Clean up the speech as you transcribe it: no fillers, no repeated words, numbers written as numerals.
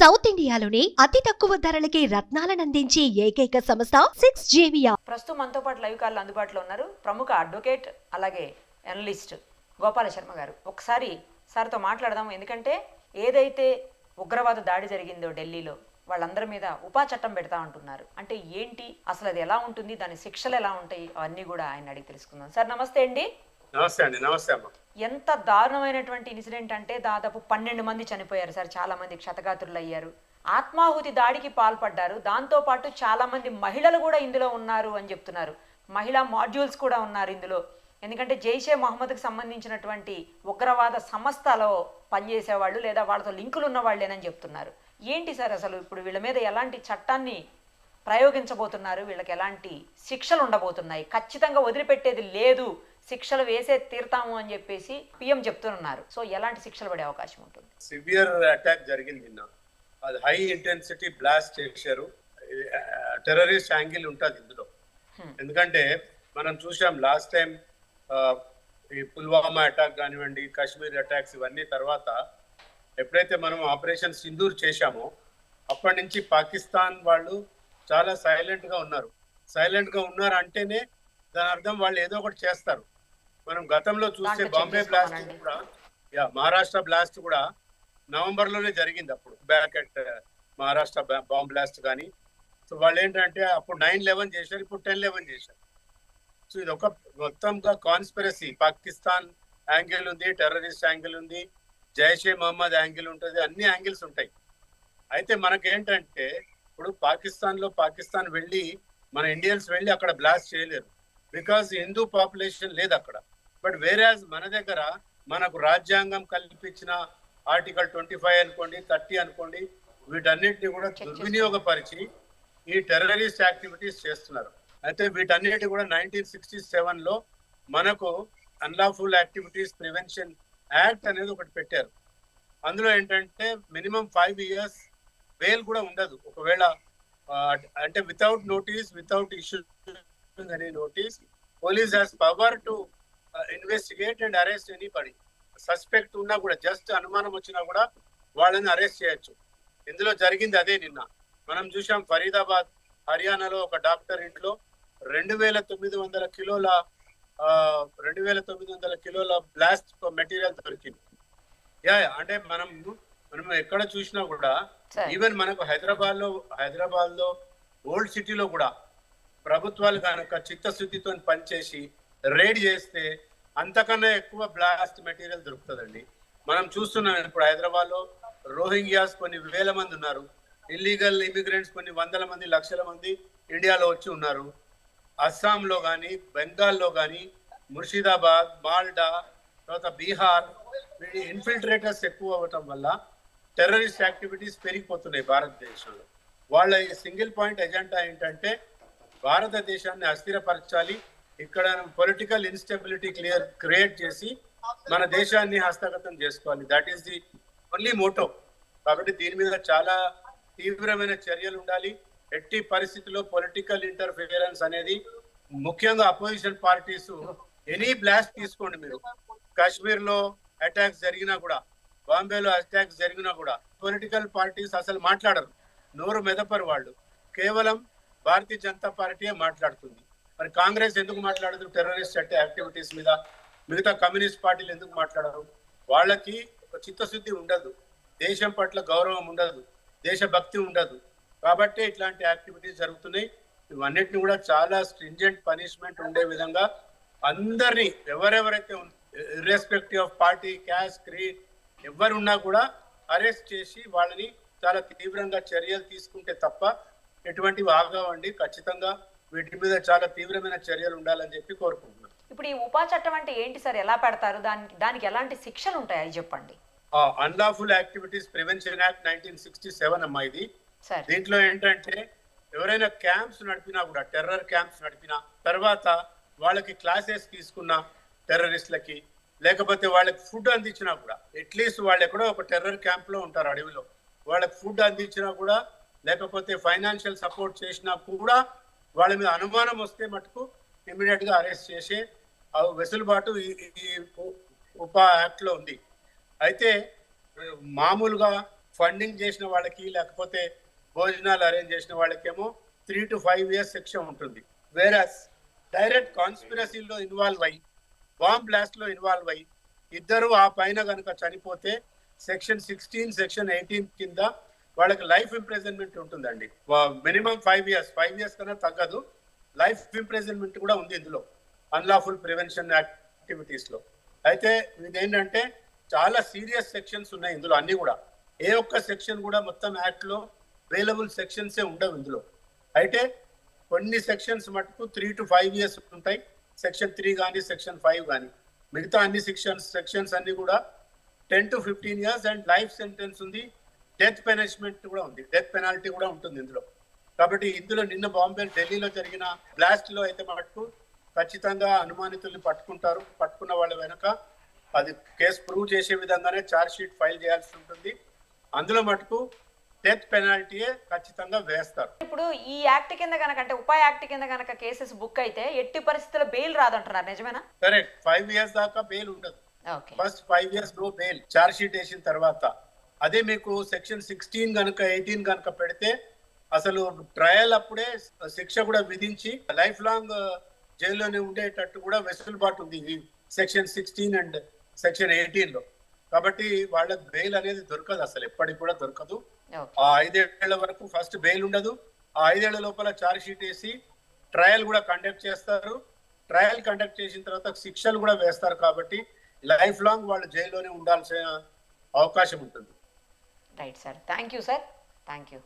South ఇండియాలోని అతి తక్కువ ధరలకి రత్నాలనందించే ఏకైక సంస్థ 6JVR. ప్రస్తుతం మనతో పాటు లైవ్ కాల్ అందుబాటులో ఉన్నారు ప్రముఖ అడ్వకేట్ అలాగే అనలిస్ట్ గోపాల శర్మ గారు. ఒకసారి సార్తో మాట్లాడదాం. ఎందుకంటే ఏదైతే ఉగ్రవాద దాడి జరిగిందో ఢిల్లీలో వాళ్ళందరి మీద ఉపా చట్టం పెడతా అంటున్నారు. అంటే ఏంటి అసలు, అది ఎలా ఉంటుంది, దాని శిక్షలు ఎలా ఉంటాయి, అవన్నీ కూడా ఆయన అడిగి తెలుసుకుందాం. సార్ నమస్తే అండి. నమస్తే అండి. నమస్తే అమ్మ. ఎంత దారుణమైనటువంటి ఇన్సిడెంట్ అంటే దాదాపు 12 మంది చనిపోయారు సార్, చాలా మంది క్షతగాత్రులు అయ్యారు, ఆత్మాహుతి దాడికి పాల్పడ్డారు. దాంతోపాటు చాలా మంది మహిళలు కూడా ఇందులో ఉన్నారు అని చెప్తున్నారు. మహిళా మాడ్యూల్స్ కూడా ఉన్నారు ఇందులో. ఎందుకంటే జైషే మహమ్మద్కి సంబంధించినటువంటి ఉగ్రవాద సంస్థలో పనిచేసేవాళ్ళు లేదా వాళ్ళతో లింకులు ఉన్న వాళ్ళేనని చెప్తున్నారు. ఏంటి సార్ అసలు ఇప్పుడు వీళ్ళ మీద ఎలాంటి చట్టాన్ని ప్రయోగించబోతున్నారు, వీళ్ళకి ఎలాంటి శిక్షలు ఉండబోతున్నాయి? ఖచ్చితంగా వదిలిపెట్టేది లేదు, శిక్షలు వేసే తీరుతాము అని చెప్పేసి పిఎం చెప్తున్నారు. సో ఎలాంటి శిక్షలు పడే అవకాశం ఉంటుంది? సివియర్ అటాక్ జరిగింది నిన్న. అది హై ఇంటెన్సిటీ బ్లాస్ట్ చేశారు. టెర్రరిస్ట్ యాంగిల్ ఉంటుంది ఇందులో. ఎందుకంటే మనం చూసాం లాస్ట్ టైం ఈ పుల్వామా అటాక్ కానివ్వండి, కాశ్మీర్ అటాక్స్ ఇవన్నీ తర్వాత ఎప్పుడైతే మనం ఆపరేషన్ సింధూర్ చేశామో అప్పటి నుంచి పాకిస్తాన్ వాళ్ళు చాలా సైలెంట్గా ఉన్నారు. సైలెంట్గా ఉన్నారు అంటేనే దాని అర్థం వాళ్ళు ఏదో ఒకటి చేస్తారు. మనం గతంలో చూస్తే బాంబే బ్లాస్ట్ కూడా, మహారాష్ట్ర బ్లాస్ట్ కూడా నవంబర్లోనే జరిగింది. అప్పుడు back at Maharashtra bomb blast కానీ. సో వాళ్ళు ఏంటంటే అప్పుడు 9/11 చేశారు, ఇప్పుడు 10/11 చేశారు. సో ఇది ఒక మొత్తంగా కాన్స్పిరసీ. పాకిస్తాన్ యాంగిల్ ఉంది, టెర్రరిస్ట్ యాంగిల్ ఉంది, జైషే మహమ్మద్ యాంగిల్ ఉంటుంది, అన్ని యాంగిల్స్ ఉంటాయి. అయితే మనకేంటంటే ఇప్పుడు పాకిస్తాన్ వెళ్ళి మన ఇండియన్స్ వెళ్ళి అక్కడ బ్లాస్ట్ చేయలేరు, బికాజ్ హిందూ పాపులేషన్ లేదు అక్కడ. బట్ వేరేజ్ మన దగ్గర మనకు రాజ్యాంగం కల్పించిన ఆర్టికల్ 25 అనుకోండి, 30 అనుకోండి, వీటన్నిటిని కూడా దుర్వినియోగపరిచి ఈ టెర్రరిస్ట్ యాక్టివిటీస్ చేస్తున్నారు. అయితే వీటన్నిటి కూడా 1967లో మనకు అన్లాఫుల్ యాక్టివిటీస్ ప్రివెన్షన్ యాక్ట్ అనేది ఒకటి పెట్టారు. అందులో ఏంటంటే మినిమం 5 years బెయిల్ కూడా ఉండదు. ఒకవేళ అంటే without notice, without issue any notice, police has power to investigate and arrest anybody. Suspect ఉన్నా కూడా, జస్ట్ అనుమానం వచ్చినా కూడా వాళ్ళని అరెస్ట్ చేయొచ్చు. ఇందులో జరిగింది అదే. నిన్న మనం చూసాం ఫరీదాబాద్ హర్యానాలో ఒక డాక్టర్ ఇంట్లో 2,900 కిలోల బ్లాస్ట్ మెటీరియల్ దొరికింది. అంటే మనం ఎక్కడ చూసినా కూడా, ఈవెన్ మనకు హైదరాబాద్ లో ఓల్డ్ సిటీలో కూడా ప్రభుత్వాలు కనుక చిత్తశుద్ధితో పనిచేసి రైడ్ చేస్తే అంతకన్నా ఎక్కువ బ్లాస్ట్ మెటీరియల్ దొరుకుతుందండి. మనం చూస్తున్నాం ఇప్పుడు హైదరాబాద్ లో రోహింగ్యాస్ కొన్ని వేల మంది ఉన్నారు, ఇల్లీగల్ ఇమిగ్రెంట్స్ కొన్ని వందల మంది, లక్షల మంది ఇండియాలో వచ్చి ఉన్నారు. అస్సాంలో కానీ, బెంగాల్లో కానీ, ముర్షిదాబాద్, మాల్డా, తర్వాత బీహార్, వీడి ఇన్ఫిల్ట్రేటర్స్ ఎక్కువ అవ్వటం వల్ల టెర్రరిస్ట్ యాక్టివిటీస్ పెరిగిపోతున్నాయి భారతదేశంలో. వాళ్ళ సింగిల్ పాయింట్ ఎజెండా ఏంటంటే భారతదేశాన్ని అస్థిరపరచాలి, ఇక్కడ పొలిటికల్ ఇన్స్టెబిలిటీ క్రియేట్ చేసి మన దేశాన్ని హస్తగతం చేసుకోవాలి. That is the only motto. కాబట్టి దీని మీద చాలా తీవ్రమైన చర్యలు ఉండాలి. ఎట్టి పరిస్థితుల్లో పొలిటికల్ ఇంటర్ఫియరెన్స్ అనేది, ముఖ్యంగా అపోజిషన్ పార్టీస్ ఎనీ బ్లాస్ట్ తీసుకోండి మీరు, కాశ్మీర్ లో అటాక్స్ జరిగినా కూడా, బాంబేలో అటాక్స్ జరిగినా కూడా పొలిటికల్ పార్టీస్ అసలు మాట్లాడరు, నోరు మెదపరు. వాళ్ళు కేవలం భారతీయ జనతా పార్టీయే మాట్లాడుతుంది. మరి కాంగ్రెస్ ఎందుకు మాట్లాడదు టెర్రరిస్ట్ యాక్టివిటీస్ మీద? మిగతా కమ్యూనిస్ట్ పార్టీలు ఎందుకు మాట్లాడరు? వాళ్ళకి ఒక చిత్తశుద్ధి ఉండదు, దేశం పట్ల గౌరవం ఉండదు, దేశభక్తి ఉండదు. కాబట్టి ఇట్లాంటి యాక్టివిటీస్ జరుగుతున్నాయి. ఇవన్నిటిని కూడా చాలా స్ట్రింజెంట్ పనిష్మెంట్ ఉండే విధంగా అందరినీ, ఎవరెవరైతే irrespective of party, caste, creed ఎవరున్నా కూడా అరెస్ట్ చేసి వాళ్ళని చాలా తీవ్రంగా చర్యలు తీసుకుంటే తప్ప ఎటువంటివి ఆగవండి. ఖచ్చితంగా వీటి మీద చాలా తీవ్రమైన చర్యలు ఉండాలని చెప్పి కోరుకుంటున్నాను. ఇప్పుడు ఈ ఉపా చట్టం అంటే ఏంటి సార్, ఎలా పెడతారు, దానికి ఎలాంటి శిక్షలు ఉంటాయి అది చెప్పండి. అన్లాఫుల్ యాక్టివిటీస్ ప్రివెన్షన్ యాక్ట్ 1967 అమ్మా ఇది. దీంట్లో ఏంటంటే ఎవరైనా క్యాంప్స్ నడిపినా కూడా, టెర్రర్ క్యాంప్స్ నడిపినా, తర్వాత వాళ్ళకి క్లాసెస్ తీసుకున్న టెర్రరిస్ట్లకి, లేకపోతే వాళ్ళకి ఫుడ్ అందించినా కూడా, అట్లీస్ట్ వాళ్ళు ఎక్కడో ఒక టెర్రర్ క్యాంప్ లో ఉంటారు అడవిలో, వాళ్ళకి ఫుడ్ అందించినా కూడా, లేకపోతే ఫైనాన్షియల్ సపోర్ట్ చేసినా కూడా, వాళ్ళ మీద అనుమానం వస్తే మటుకు ఇమీడియట్ గా అరెస్ట్ చేసే వెసులుబాటు ఈ ఉపా యాక్ట్ లో ఉంది. అయితే మామూలుగా ఫండింగ్ చేసిన వాళ్ళకి లేకపోతే భోజనాలు అరేంజ్ చేసిన వాళ్ళకేమో 3 to 5 years శిక్ష ఉంటుంది. వేరస్ డైరెక్ట్ కాన్స్పిరసీలో ఇన్వాల్వ్ అయ్యి బాంబ్ బ్లాస్ట్ లో ఇన్వాల్వ్ అయ్యి ఇద్దరు ఆ పైన కనుక చనిపోతే సెక్షన్ 16 సెక్షన్ 18 కింద వాళ్ళకి లైఫ్ ఇంప్రిజన్మెంట్ ఉంటుందండి. మినిమం 5 years కన్నా తగ్గదు. లైఫ్ ఇంప్రిజన్మెంట్ కూడా ఉంది ఇందులో అన్లాఫుల్ ప్రివెన్షన్ యాక్టివిటీస్ లో. అయితే ఇదేంటంటే చాలా సీరియస్ సెక్షన్స్ ఉన్నాయి ఇందులో. అన్ని కూడా ఏ ఒక్క సెక్షన్ కూడా మొత్తం యాక్ట్ లో అవైలబుల్ సెక్షన్సే ఉండవు ఇందులో. అయితే కొన్ని సెక్షన్స్ మటుకు 3 to 5 years ఉంటాయి, సెక్షన్ 3 కానీ సెక్షన్ 5 కానీ. మిగతా అన్ని సెక్షన్స్ అన్ని కూడా 10 to 15 years and life sentence ఉంది. డెత్ పెనిష్మెంట్ కూడా ఉంది, డెత్ పెనాల్టీ కూడా ఉంటుంది ఇందులో. కాబట్టి ఇందులో నిన్న బాంబే ఢిల్లీలో జరిగిన బ్లాస్ట్ లో అయితే మటుకు ఖచ్చితంగా అనుమానితుల్ని పట్టుకుంటారు. పట్టుకున్న వాళ్ళ వెనక అది కేసు ప్రూవ్ చేసే విధంగానే ఛార్జ్ షీట్ ఫైల్ చేయాల్సి ఉంటుంది. అందులో మటుకు డెత్ పెనాల్టీయే ఖచ్చితంగా వేస్తారు. ఇప్పుడు ఈ యాక్ట్ కింద కనుక అంటే ఉపా యాక్ట్ కింద కనుక కేసెస్ బుక్ అయితే ఎట్టి పరిస్థితుల్లో బెయిల్ రాదంటున్నారు, నిజమేనా? కరెక్ట్. 5 years దాకా బెయిల్ ఉండదు. First 5 years no bail charge sheet వేసిన తర్వాత. అదే మీకు సెక్షన్ 16 కనుక 18 కనుక పెడితే అసలు ట్రయల్ అప్పుడే శిక్ష కూడా విధించి లైఫ్ లాంగ్ జైల్లోనే ఉండేటట్టు కూడా వెసులుబాటు ఉంది సెక్షన్ 16 అండ్ సెక్షన్ 18 లో. కాబట్టి వాళ్ళకి బెయిల్ అనేది దొరకదు, అసలు ఎప్పటికి కూడా దొరకదు. ఆ 5 ఏళ్ల వరకు ఫస్ట్ బెయిల్ ఉండదు. ఆ 5 ఏళ్ల లోపల ఛార్జ్ షీట్ వేసి ట్రయల్ కూడా కండక్ట్ చేస్తారు. ట్రయల్ కండక్ట్ చేసిన తర్వాత శిక్షలు కూడా వేస్తారు. కాబట్టి లైఫ్ లాంగ్ వాళ్ళు జైల్లోనే ఉండాల్సిన అవకాశం ఉంటుంది. Right sir, thank you sir, thank you.